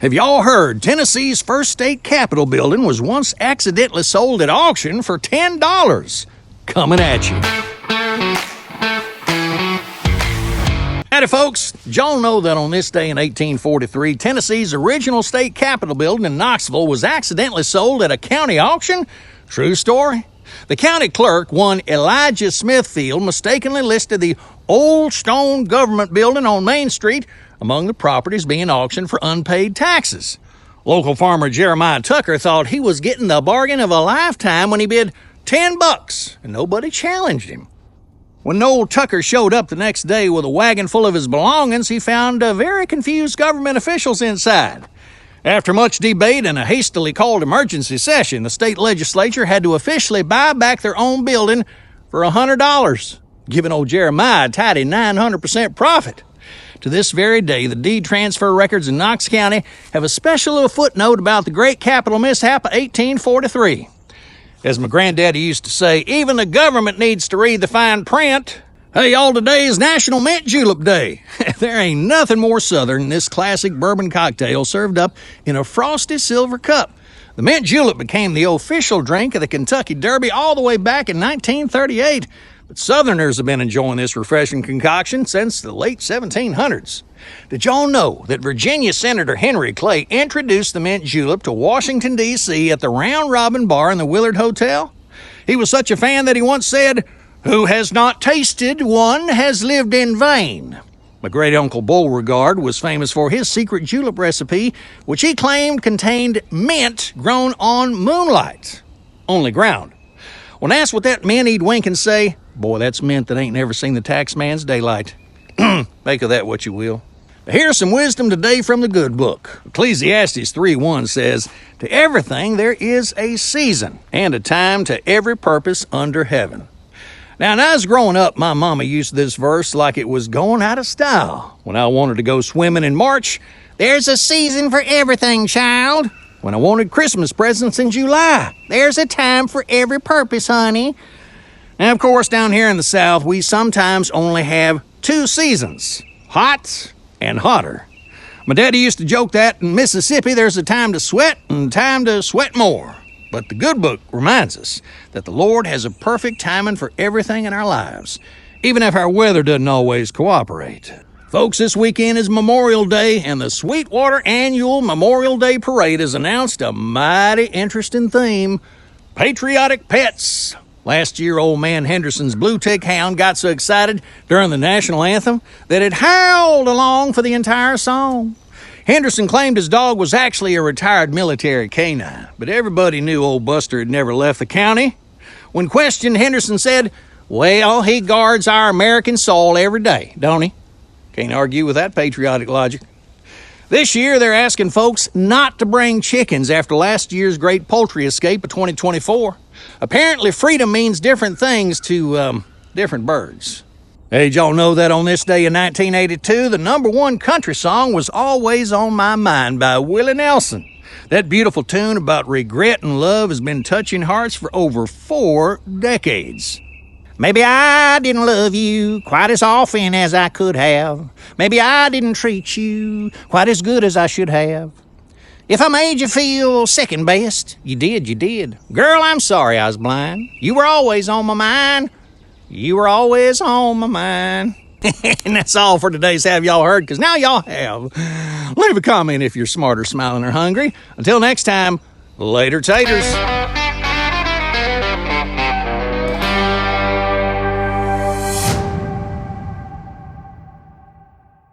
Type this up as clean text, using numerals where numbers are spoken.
Have y'all heard Tennessee's first state capitol building was once accidentally sold at auction for $10? Coming at you. Howdy, folks. Did y'all know that on this day in 1843, Tennessee's original state capitol building in Knoxville was accidentally sold at a county auction? True story. The county clerk, one Elijah Smithfield, mistakenly listed the old stone government building on Main Street among the properties being auctioned for unpaid taxes. Local farmer Jeremiah Tucker thought he was getting the bargain of a lifetime when he bid $10, and nobody challenged him. When Noel Tucker showed up the next day with a wagon full of his belongings, he found very confused government officials inside. After much debate and a hastily called emergency session, the state legislature had to officially buy back their own building for $100, giving old Jeremiah a tidy 900% profit. To this very day, the deed transfer records in Knox County have a special little footnote about the great capital mishap of 1843. As my granddaddy used to say, even the government needs to read the fine print. Hey, y'all, today is National Mint Julep Day. There ain't nothing more southern than this classic bourbon cocktail served up in a frosty silver cup. The mint julep became the official drink of the Kentucky Derby all the way back in 1938. But Southerners have been enjoying this refreshing concoction since the late 1700s. Did y'all know that Virginia Senator Henry Clay introduced the mint julep to Washington, D.C. at the Round Robin Bar in the Willard Hotel? He was such a fan that he once said, "Who has not tasted one has lived in vain." My great-uncle Beauregard was famous for his secret julep recipe, which he claimed contained mint grown on moonlight. Only ground. When asked what that meant, he'd wink and say, "Boy, that's mint that ain't never seen the tax man's daylight." Make of that what you will. But here's some wisdom today from the good book. Ecclesiastes 3:1 says, "To everything there is a season, and a time to every purpose under heaven." Now, when I was growing up, my mama used this verse like it was going out of style. When I wanted to go swimming in March, "There's a season for everything, child." When I wanted Christmas presents in July, "There's a time for every purpose, honey." Now, of course, down here in the South, we sometimes only have two seasons, hot and hotter. My daddy used to joke that in Mississippi there's a time to sweat and time to sweat more. But the good book reminds us that the Lord has a perfect timing for everything in our lives, even if our weather doesn't always cooperate. Folks, this weekend is Memorial Day, and the Sweetwater Annual Memorial Day Parade has announced a mighty interesting theme: patriotic pets. Last year, old man Henderson's blue tick hound got so excited during the national anthem that it howled along for the entire song. Henderson claimed his dog was actually a retired military canine, but everybody knew old Buster had never left the county. When questioned, Henderson said, "Well, he guards our American soil every day, don't he?" Can't argue with that patriotic logic. This year, they're asking folks not to bring chickens after last year's great poultry escape of 2024. Apparently, freedom means different things to different birds. Hey, did y'all know that on this day in 1982, the #1 country song was "Always on My Mind" by Willie Nelson? That beautiful tune about regret and love has been touching hearts for over 4 decades. Maybe I didn't love you quite as often as I could have. Maybe I didn't treat you quite as good as I should have. If I made you feel second best, you did. Girl, I'm sorry I was blind. You were always on my mind. You were always on my mind. And that's all for today's Have Y'all Heard, because now y'all have. Leave a comment if you're smart or smiling or hungry. Until next time, later taters.